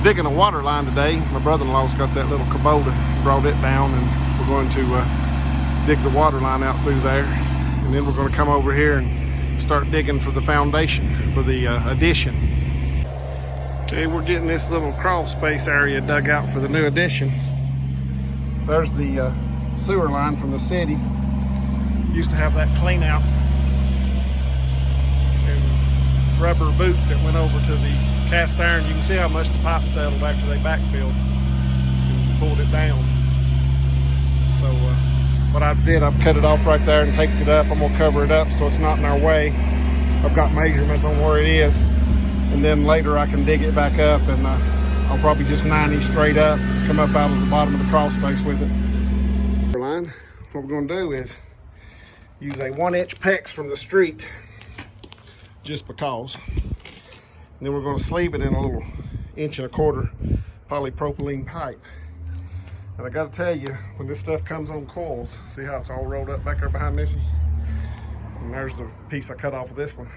digging a water line today. My brother-in-law's got that little Kubota, brought it down, and we're going to dig the water line out through there. And then we're going to come over here and start digging for the foundation for the addition. Okay, we're getting this little crawl space area dug out for the new addition. There's the sewer line from the city. Used to have that clean out and rubber boot that went over to the cast iron. You can see how much the pipe settled after they backfilled and pulled it down. So what I did, I've cut it off right there and taped it up. I'm gonna cover it up so it's not in our way. I've got measurements on where it is, and then later I can dig it back up, and I'll probably just 90 straight up, come up out of the bottom of the crawl space with it. What we're gonna do is use a 1-inch PEX from the street, just because. And then we're gonna sleeve it in a little 1.25 inch polypropylene pipe. And I gotta tell you, when this stuff comes on coils, see how it's all rolled up back there behind Missy? And there's the piece I cut off of this one.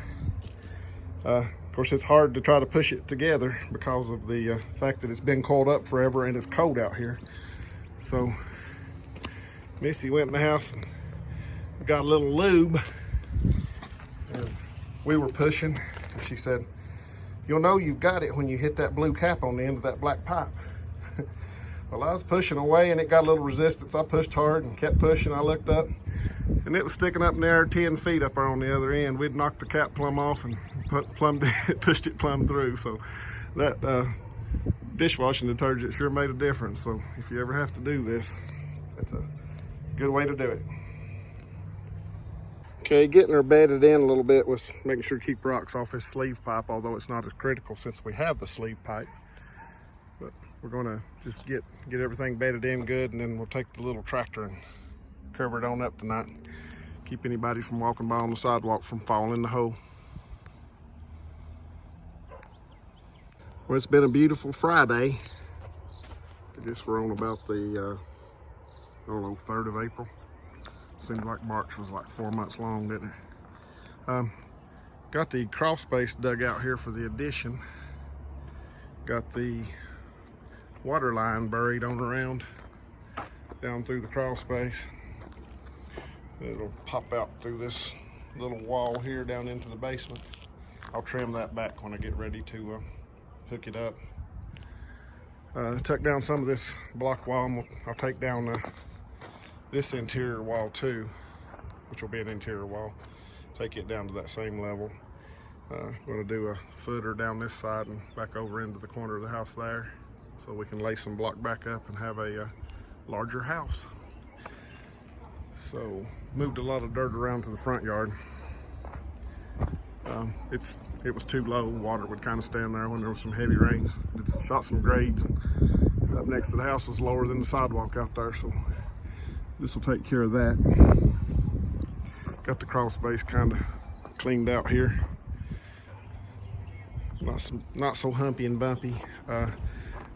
Of course, it's hard to try to push it together because of the fact that it's been coiled up forever and it's cold out here. So Missy went in the house and got a little lube, and we were pushing, and she said, "You'll know you've got it when you hit that blue cap on the end of that black pipe." Well, I was pushing away and it got a little resistance. I pushed hard and kept pushing. I looked up and it was sticking up in the air 10 feet up there on the other end. We'd knocked the cap plumb off and pushed it plumb through. So that dishwashing detergent sure made a difference. So if you ever have to do this, that's a good way to do it. Okay, getting her bedded in a little bit was making sure to keep rocks off this sleeve pipe, although it's not as critical since we have the sleeve pipe. But we're gonna just get everything bedded in good, and then we'll take the little tractor and cover it on up tonight. Keep anybody from walking by on the sidewalk from falling in the hole. Well, it's been a beautiful Friday. I guess we're on about the, I don't know, 3rd of April. Seems like March was like 4 months long, didn't it? Got the crawl space dug out here for the addition. Got the water line buried on around down through the crawl space. It'll pop out through this little wall here down into the basement. I'll trim that back when I get ready to hook it up. Tuck down some of this block wall, and I'll take down this interior wall too, which will be an interior wall. Take it down to that same level. I'm going to do a footer down this side and back over into the corner of the house there, so we can lay some block back up and have a larger house. So moved a lot of dirt around to the front yard. It was too low. Water would kind of stand there when there was some heavy rains. Shot some grades. Up next to the house was lower than the sidewalk out there, so this will take care of that. Got the crawl space kind of cleaned out here. Not so humpy and bumpy.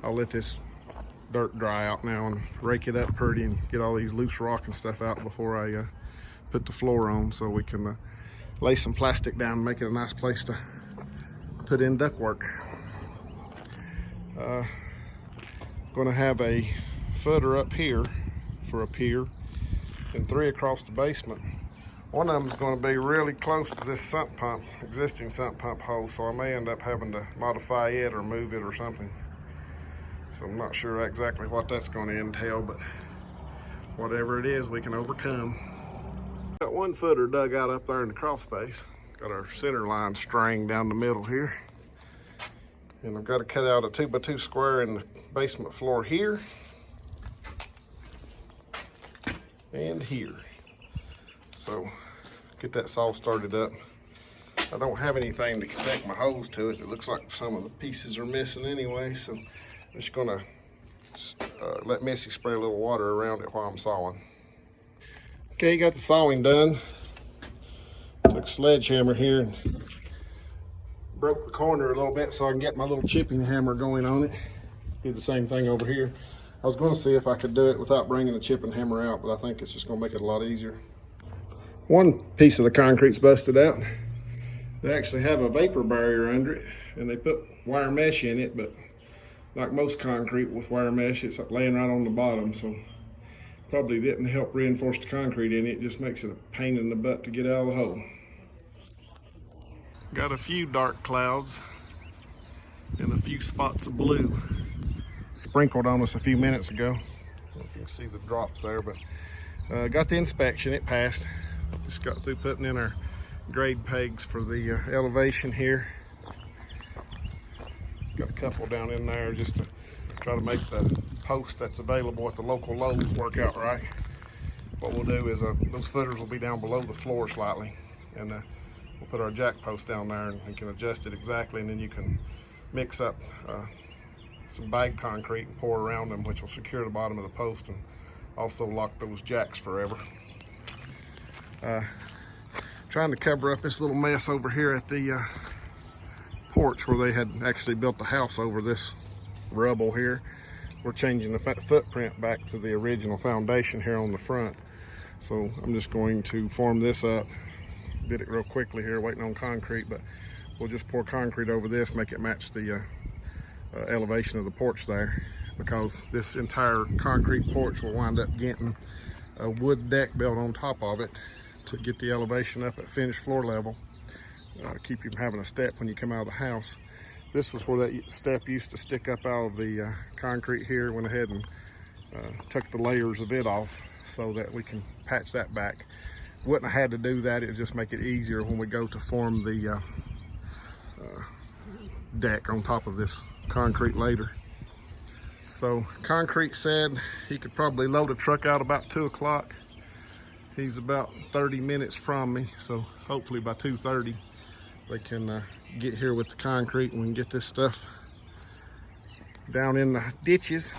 I'll let this dirt dry out now and rake it up pretty and get all these loose rock and stuff out before I put the floor on, so we can lay some plastic down and make it a nice place to put in ductwork. Going to have a footer up here for a pier and 3 across the basement. One of them is going to be really close to this sump pump, existing sump pump hole, so I may end up having to modify it or move it or something. So I'm not sure exactly what that's going to entail, but whatever it is, we can overcome. Got 1 footer dug out up there in the crawl space. Got our center line string down the middle here. And I've got to cut out a 2x2 square in the basement floor here and here. So get that saw started up. I don't have anything to connect my hose to it. It looks like some of the pieces are missing anyway, so I'm just gonna let Missy spray a little water around it while I'm sawing. Okay, got the sawing done. Took a sledgehammer here and broke the corner a little bit so I can get my little chipping hammer going on it. Did the same thing over here. I was gonna see if I could do it without bringing the chipping hammer out, but I think it's just gonna make it a lot easier. One piece of the concrete's busted out. They actually have a vapor barrier under it, and they put wire mesh in it, but like most concrete with wire mesh, it's laying right on the bottom, so probably didn't help reinforce the concrete in it. It just makes it a pain in the butt to get out of the hole. Got a few dark clouds and a few spots of blue sprinkled on us a few minutes ago. I don't know if you can see the drops there, but got the inspection, it passed. Just got through putting in our grade pegs for the elevation here. Got a couple down in there just to try to make the post that's available at the local Lowe's work out right. What we'll do is those footers will be down below the floor slightly, and we'll put our jack post down there and we can adjust it exactly, and then you can mix up some bag concrete and pour around them, which will secure the bottom of the post and also lock those jacks forever. Trying to cover up this little mess over here at the porch where they had actually built the house over this rubble here. We're changing the footprint back to the original foundation here on the front. So I'm just going to form this up. Did it real quickly here, waiting on concrete, but we'll just pour concrete over this, make it match the elevation of the porch there, because this entire concrete porch will wind up getting a wood deck built on top of it to get the elevation up at finished floor level. Keep you from having a step when you come out of the house. This was where that step used to stick up out of the concrete here. Went ahead and took the layers of it off so that we can patch that back. Wouldn't have had to do that, it would just make it easier when we go to form the deck on top of this concrete later. So concrete said he could probably load a truck out about 2 o'clock. He's about 30 minutes from me, so hopefully by 2:30 they can get here with the concrete and we can get this stuff down in the ditches.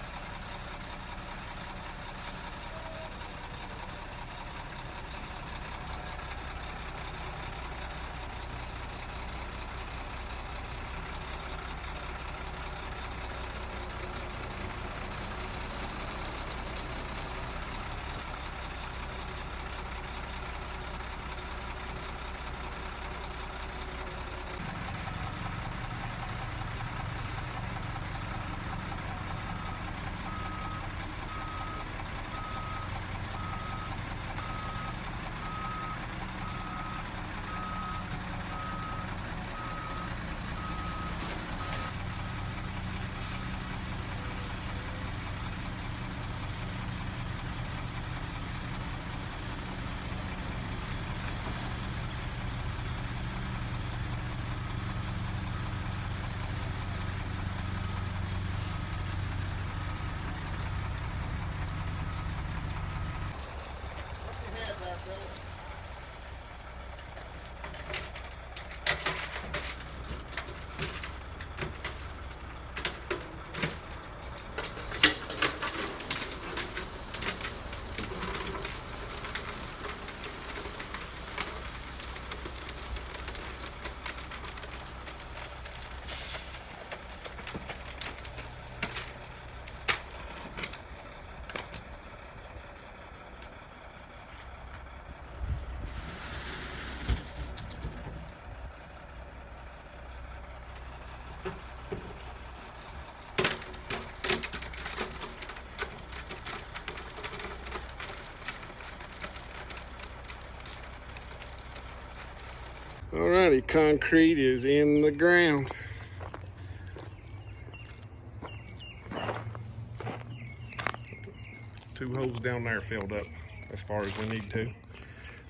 Alrighty, concrete is in the ground. Two holes down there filled up as far as we need to.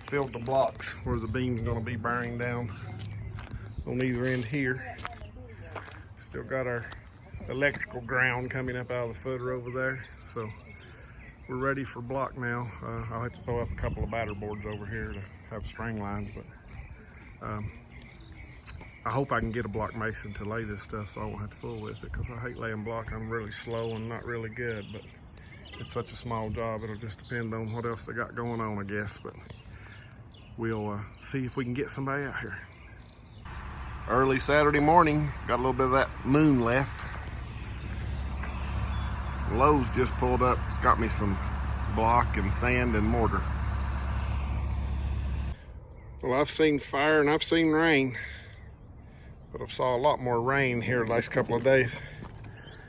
Filled the blocks where the beam's gonna be bearing down on either end here. Still got our electrical ground coming up out of the footer over there. So we're ready for block now. I'll have to throw up a couple of batter boards over here to have string lines, but I hope I can get a block mason to lay this stuff so I won't have to fool with it, because I hate laying block. I'm really slow and not really good, but it's such a small job. It'll just depend on what else they got going on, I guess. But we'll see if we can get somebody out here. Early Saturday morning, got a little bit of that moon left. Lowe's just pulled up. It's got me some block and sand and mortar. Well, I've seen fire and I've seen rain, but I've saw a lot more rain here the last couple of days.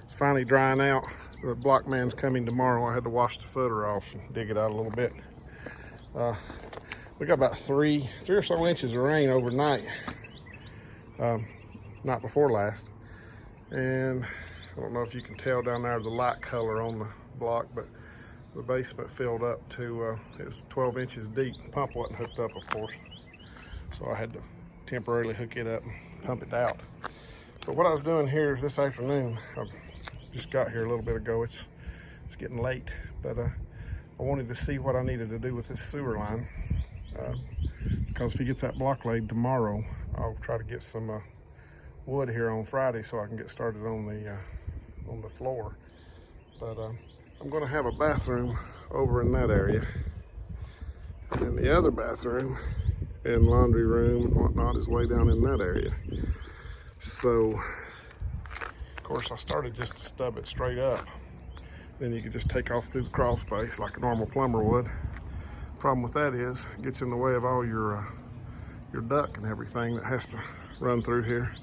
It's finally drying out. The block man's coming tomorrow. I had to wash the footer off and dig it out a little bit. We got about three or so inches of rain overnight, night before last. And I don't know if you can tell down there the light color on the block, but the basement filled up to, it's 12 inches deep. The pump wasn't hooked up, of course. So I had to temporarily hook it up and pump it out. But what I was doing here this afternoon, I just got here a little bit ago. It's getting late, but I wanted to see what I needed to do with this sewer line. Because if he gets that block laid tomorrow, I'll try to get some wood here on Friday so I can get started on the floor. But I'm going to have a bathroom over in that area, and then the other bathroom and laundry room and whatnot is way down in that area. So, of course, I started just to stub it straight up. Then you could just take off through the crawl space like a normal plumber would. Problem with that is it gets in the way of all your duct and everything that has to run through here.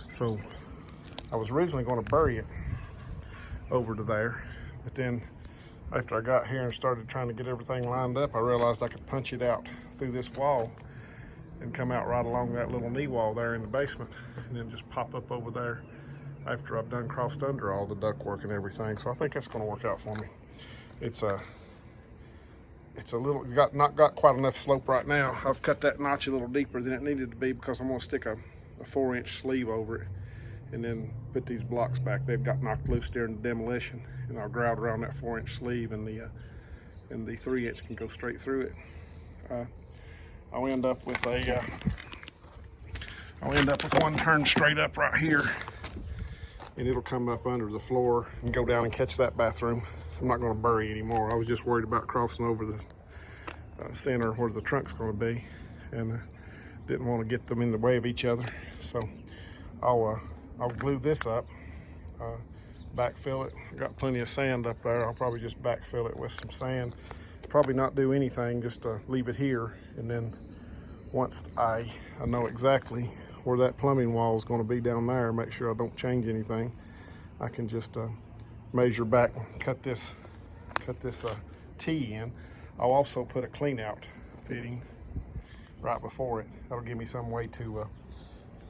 So I was originally going to bury it over to there, but then after I got here and started trying to get everything lined up, I realized I could punch it out through this wall and come out right along that little knee wall there in the basement, and then just pop up over there after I've done crossed under all the duct work and everything. So I think that's going to work out for me. It's a little, not got quite enough slope right now. I've cut that notch a little deeper than it needed to be because I'm going to stick a 4-inch sleeve over it and then put these blocks back. They've got knocked loose during the demolition, and I'll grout around that 4-inch sleeve, and the 3-inch can go straight through it. I'll end up with one turned straight up right here, and it'll come up under the floor and go down and catch that bathroom. I'm not going to bury anymore. I was just worried about crossing over the center where the trunk's going to be, and didn't want to get them in the way of each other. So I'll glue this up, backfill it. Got plenty of sand up there. I'll probably just backfill it with some sand. Probably not do anything, just leave it here, and then once I know exactly where that plumbing wall is going to be down there, make sure I don't change anything, I can just measure back, cut this T in. I'll also put a clean out fitting right before it. That'll give me some way to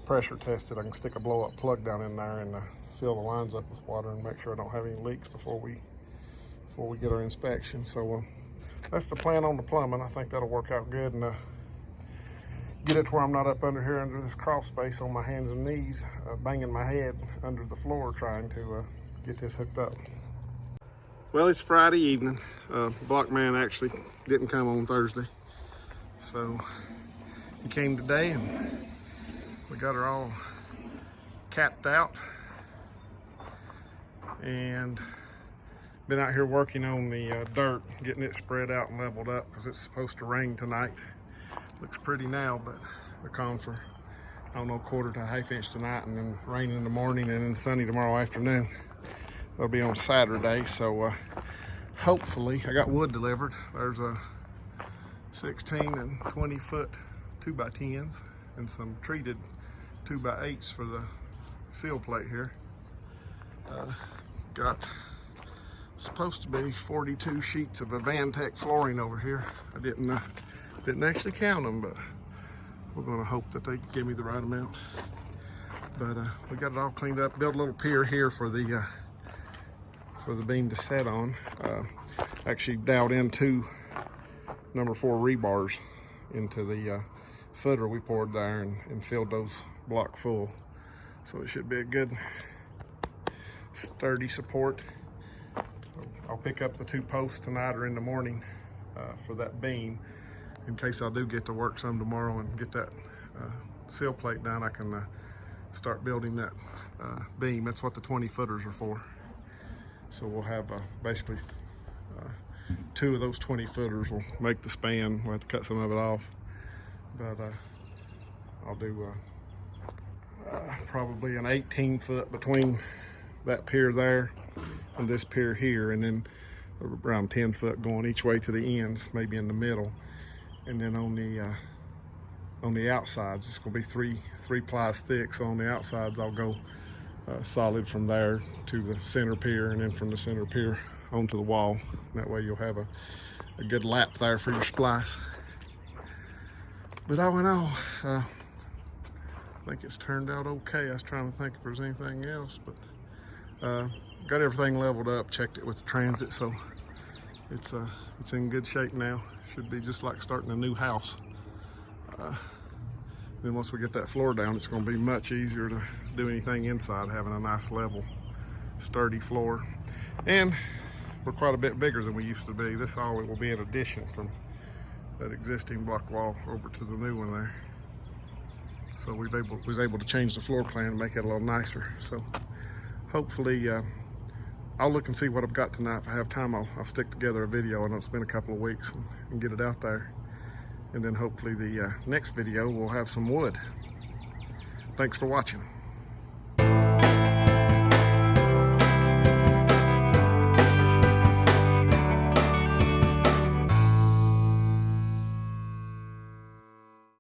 pressure test it. I can stick a blow up plug down in there and fill the lines up with water and make sure I don't have any leaks before we get our inspection. So that's the plan on the plumbing. I think that'll work out good, and get it to where I'm not up under here under this crawl space on my hands and knees, banging my head under the floor trying to get this hooked up. Well, it's Friday evening. Block man actually didn't come on Thursday, so he came today, and we got her all capped out and been out here working on the dirt, getting it spread out and leveled up because it's supposed to rain tonight. Looks pretty now, but they're calling for, I don't know, 1/4 to 1/2 inch tonight, and then rain in the morning, and then sunny tomorrow afternoon. It'll be on Saturday, so hopefully, I got wood delivered. There's a 16 and 20 foot 2x10s and some treated 2x8s for the seal plate here. Got supposed to be 42 sheets of Avantech flooring over here. I didn't actually count them, but we're going to hope that they give me the right amount. But we got it all cleaned up. Built a little pier here for the beam to set on. Actually dowed in 2 number 4 rebars into the footer we poured there and filled those block full. So it should be a good sturdy support. I'll pick up the 2 posts tonight or in the morning for that beam. In case I do get to work some tomorrow and get that seal plate done, I can start building that beam. That's what the 20 footers are for. So we'll have basically 2 of those 20 footers will make the span. We'll have to cut some of it off, but I'll do probably an 18 foot between that pier there and this pier here, and then around 10 foot going each way to the ends, maybe in the middle. And then on the outsides, it's gonna be three plies thick. So on the outsides, I'll go solid from there to the center pier, and then from the center pier onto the wall. That way you'll have a good lap there for your splice. But all in all, I think it's turned out okay. I was trying to think if there's anything else, but got everything leveled up, checked it with the transit, so it's in good shape now. Should be just like starting a new house. Then once we get that floor down, it's going to be much easier to do anything inside, having a nice level, sturdy floor. And we're quite a bit bigger than we used to be. This all will be an addition from that existing block wall over to the new one there. So we was able to change the floor plan and make it a little nicer. So hopefully I'll look and see what I've got tonight. If I have time, I'll stick together a video. I know it's been a couple of weeks, and get it out there. And then hopefully the next video will have some wood. Thanks for watching.